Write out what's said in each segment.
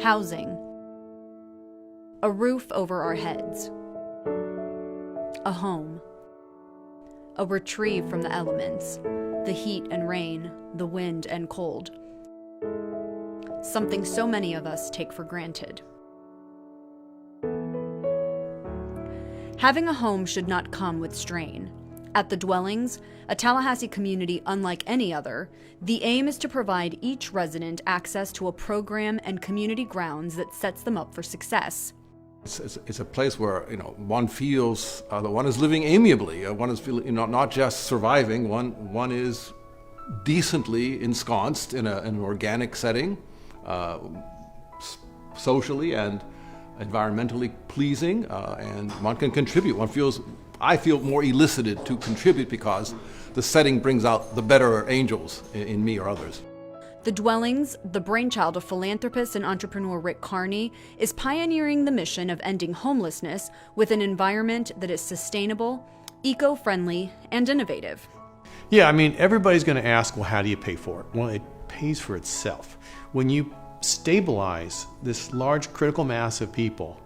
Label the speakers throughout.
Speaker 1: Housing. A roof over our heads. A home. A reprieve from the elements, the heat and rain, the wind and cold. Something so many of us take for granted. Having a home should not come with strain. At The Dwellings, a Tallahassee community unlike any other, the aim is to provide each resident access to a program and community grounds that sets them up for success.
Speaker 2: It's a place where one feels that one is living amiably. One is feeling not just surviving. One is decently ensconced in an organic setting, socially and environmentally pleasing, and one can contribute. I feel more elicited to contribute because the setting brings out the better angels in me or others.
Speaker 1: The Dwellings, the brainchild of philanthropist and entrepreneur Rick Kearney, is pioneering the mission of ending homelessness with an environment that is sustainable, eco-friendly, and innovative.
Speaker 3: Yeah, everybody's going to ask, well, how do you pay for it? Well, it pays for itself. When you stabilize this large critical mass of people,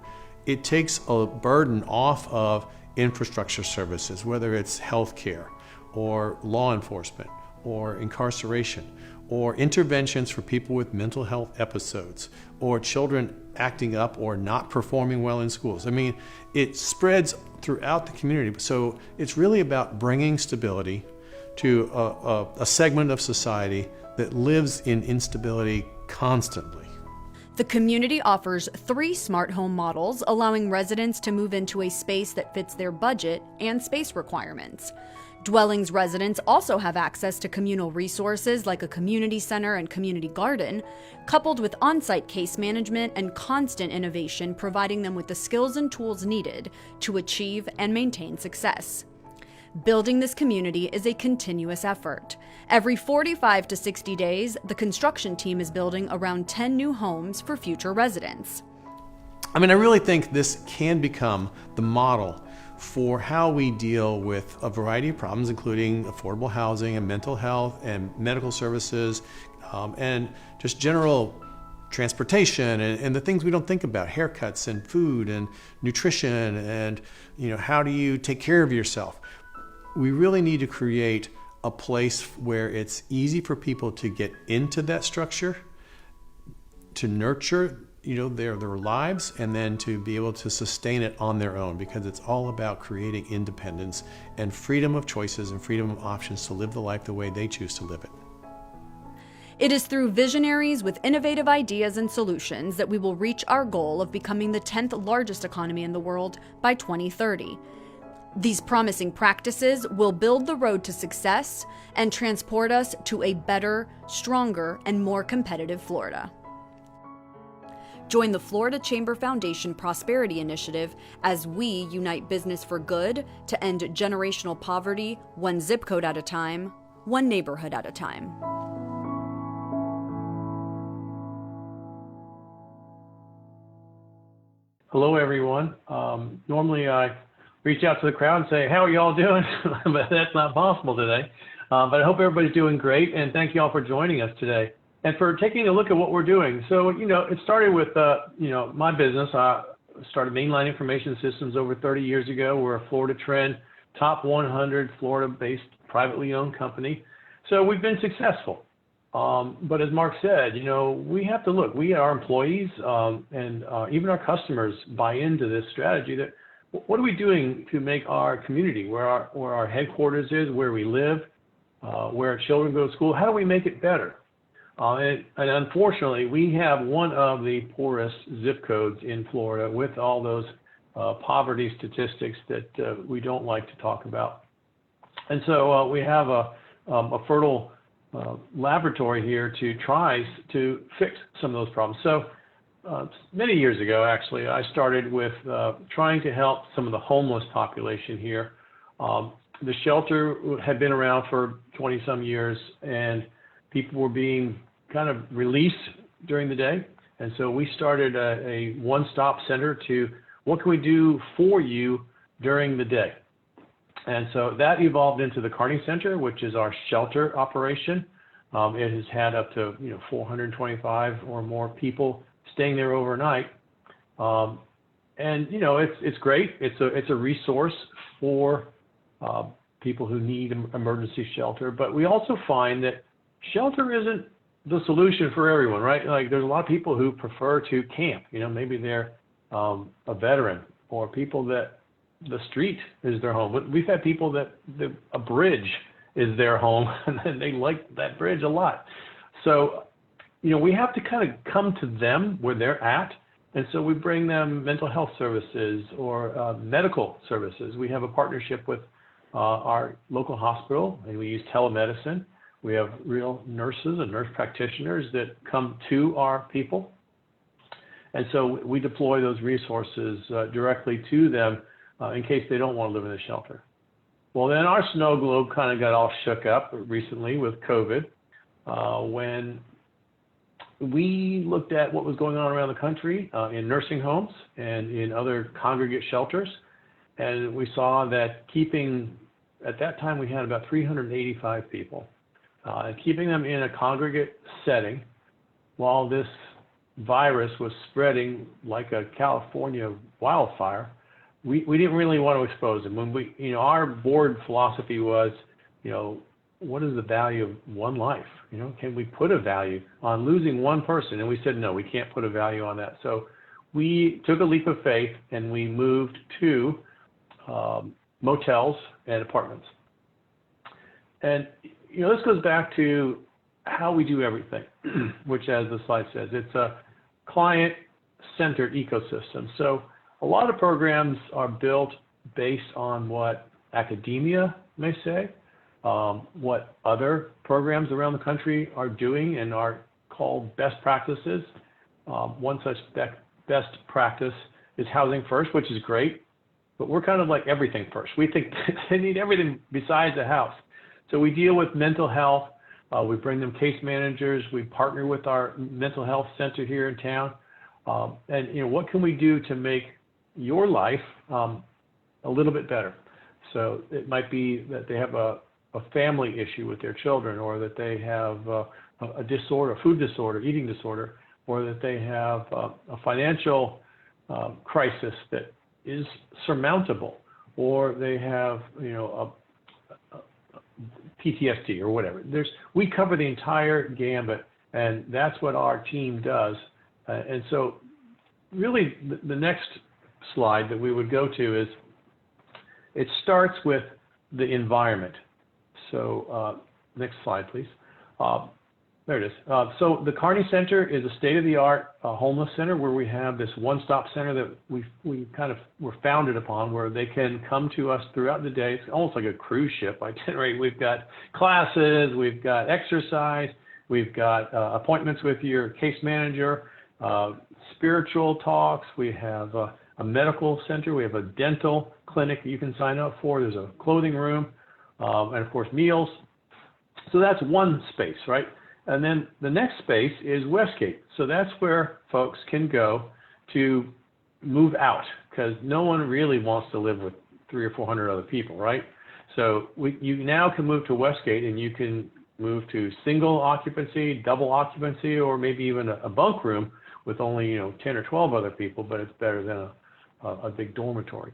Speaker 3: it takes a burden off of infrastructure services, whether it's healthcare or law enforcement or incarceration, or interventions for people with mental health episodes, or children acting up or not performing well in schools. It spreads throughout the community. So it's really about bringing stability to a segment of society that lives in instability constantly.
Speaker 1: The community offers 3 smart home models, allowing residents to move into a space that fits their budget and space requirements. Dwellings residents also have access to communal resources like a community center and community garden, coupled with on-site case management and constant innovation, providing them with the skills and tools needed to achieve and maintain success. Building this community is a continuous effort. Every 45 to 60 days, the construction team is building around 10 new homes for future residents.
Speaker 3: I really think this can become the model for how we deal with a variety of problems, including affordable housing and mental health and medical services, and just general transportation and the things we don't think about, haircuts and food and nutrition and how do you take care of yourself. We really need to create a place where it's easy for people to get into that structure, to nurture their lives, and then to be able to sustain it on their own, because it's all about creating independence and freedom of choices and freedom of options to live the life the way they choose to live it.
Speaker 1: It is through visionaries with innovative ideas and solutions that we will reach our goal of becoming the 10th largest economy in the world by 2030. These promising practices will build the road to success and transport us to a better, stronger, and more competitive Florida. Join the Florida Chamber Foundation Prosperity Initiative as we unite business for good to end generational poverty, one zip code at a time, one neighborhood at a time.
Speaker 4: Hello, everyone. Normally I reach out to the crowd and say, how are you all doing? But that's not possible today. But I hope everybody's doing great, and thank you all for joining us today and for taking a look at what we're doing. So, it started with, my business. I started Mainline Information Systems over 30 years ago. We're a Florida Trend, top 100 Florida-based privately owned company. So we've been successful. But as Mark said, we have to look. Our employees and even our customers buy into this strategy that what are we doing to make our community, where our headquarters is, where we live, where our children go to school, how do we make it better? And unfortunately, we have one of the poorest zip codes in Florida with all those poverty statistics that we don't like to talk about. And so we have a fertile laboratory here to try to fix some of those problems. So many years ago, actually, I started with trying to help some of the homeless population here. The shelter had been around for 20-some years, and people were being kind of released during the day. And so we started a one-stop center to what can we do for you during the day. And so that evolved into the Kearney Center, which is our shelter operation. It has had up to 425 or more people staying there overnight. And it's great. It's a resource for people who need emergency shelter. But we also find that shelter isn't the solution for everyone, right? Like there's a lot of people who prefer to camp. Maybe they're a veteran, or people that the street is their home. But we've had people that a bridge is their home, and they like that bridge a lot. So, we have to kind of come to them where they're at. And so we bring them mental health services or medical services. We have a partnership with our local hospital, and we use telemedicine. We have real nurses and nurse practitioners that come to our people. And so we deploy those resources directly to them in case they don't want to live in a shelter. Well, then our snow globe kind of got all shook up recently with COVID when we looked at what was going on around the country in nursing homes and in other congregate shelters. And we saw that at that time we had about 385 people. And keeping them in a congregate setting while this virus was spreading like a California wildfire, we didn't really want to expose them. When our board philosophy was, what is the value of one life? Can we put a value on losing one person? And we said, no, we can't put a value on that. So we took a leap of faith and we moved to motels and apartments. And, this goes back to how we do everything, which, as the slide says, it's a client-centered ecosystem. So a lot of programs are built based on what academia may say, what other programs around the country are doing and are called best practices. One such best practice is housing first, which is great, but we're kind of like everything first. We think they need everything besides a house. So we deal with mental health. We bring them case managers. We partner with our mental health center here in town. And what can we do to make your life a little bit better? So it might be that they have a family issue with their children, or that they have a disorder, food disorder, eating disorder, or that they have a financial crisis that is surmountable, or they have a PTSD or whatever. We cover the entire gambit, and that's what our team does. And so really the next slide that we would go to is, it starts with the environment. So next slide, please. There it is. So the Kearney Center is a state-of-the-art homeless center where we have this one-stop center that we kind of were founded upon, where they can come to us throughout the day. It's almost like a cruise ship itinerary. We've got classes, we've got exercise, we've got appointments with your case manager, spiritual talks. We have a medical center. We have a dental clinic that you can sign up for. There's a clothing room, and of course meals. So that's one space, right? And then the next space is Westgate. So that's where folks can go to move out, because no one really wants to live with 300 or 400 other people, right? So you now can move to Westgate, and you can move to single occupancy, double occupancy, or maybe even a bunk room with only 10 or 12 other people, but it's better than a big dormitory.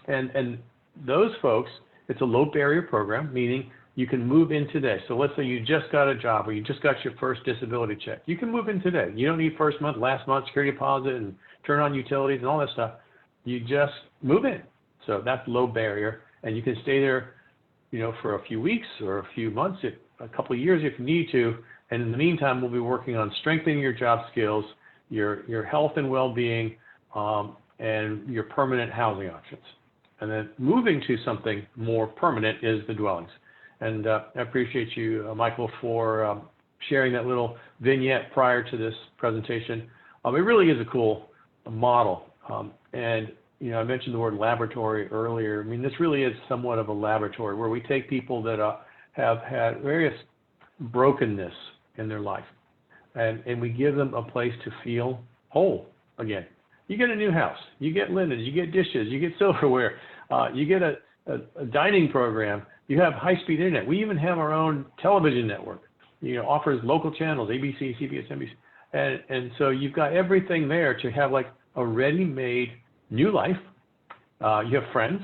Speaker 4: And those folks, it's a low barrier program, meaning you can move in today. So let's say you just got a job, or you just got your first disability check. You can move in today. You don't need first month, last month, security deposit, and turn on utilities and all that stuff. You just move in. So that's low barrier, and you can stay there, for a few weeks or a few months, a couple of years if you need to. And in the meantime, we'll be working on strengthening your job skills, your health and well-being, and your permanent housing options. And then moving to something more permanent is the dwellings. And I appreciate you, Michael, for sharing that little vignette prior to this presentation. It really is a cool model. And, I mentioned the word laboratory earlier. I mean, this really is somewhat of a laboratory where we take people that have had various brokenness in their life, and we give them a place to feel whole again. You get a new house, you get linens, you get dishes, you get silverware, you get a dining program. You have high-speed internet. We even have our own television network. Offers local channels, ABC, CBS, NBC. And so you've got everything there to have like a ready-made new life. You have friends,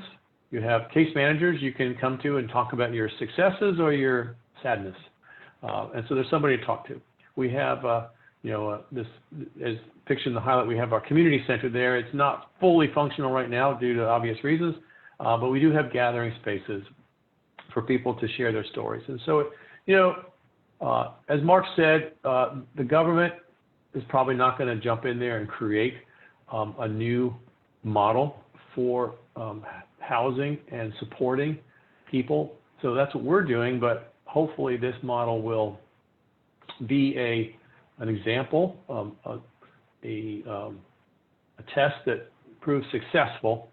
Speaker 4: you have case managers you can come to and talk about your successes or your sadness. And so there's somebody to talk to. We have, this, as pictured in the highlight, we have our community center there. It's not fully functional right now due to obvious reasons, but we do have gathering spaces for people to share their stories. And so, as Mark said, the government is probably not going to jump in there and create a new model for housing and supporting people. So that's what we're doing, but hopefully this model will be an example, a test that proves successful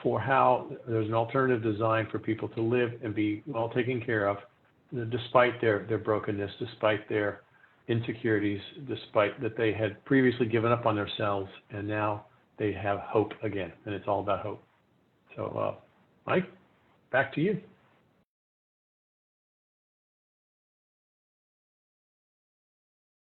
Speaker 4: for how there's an alternative design for people to live and be well taken care of, despite their brokenness, despite their insecurities, despite that they had previously given up on themselves, and now they have hope again, and it's all about hope. So, Mike, back to you.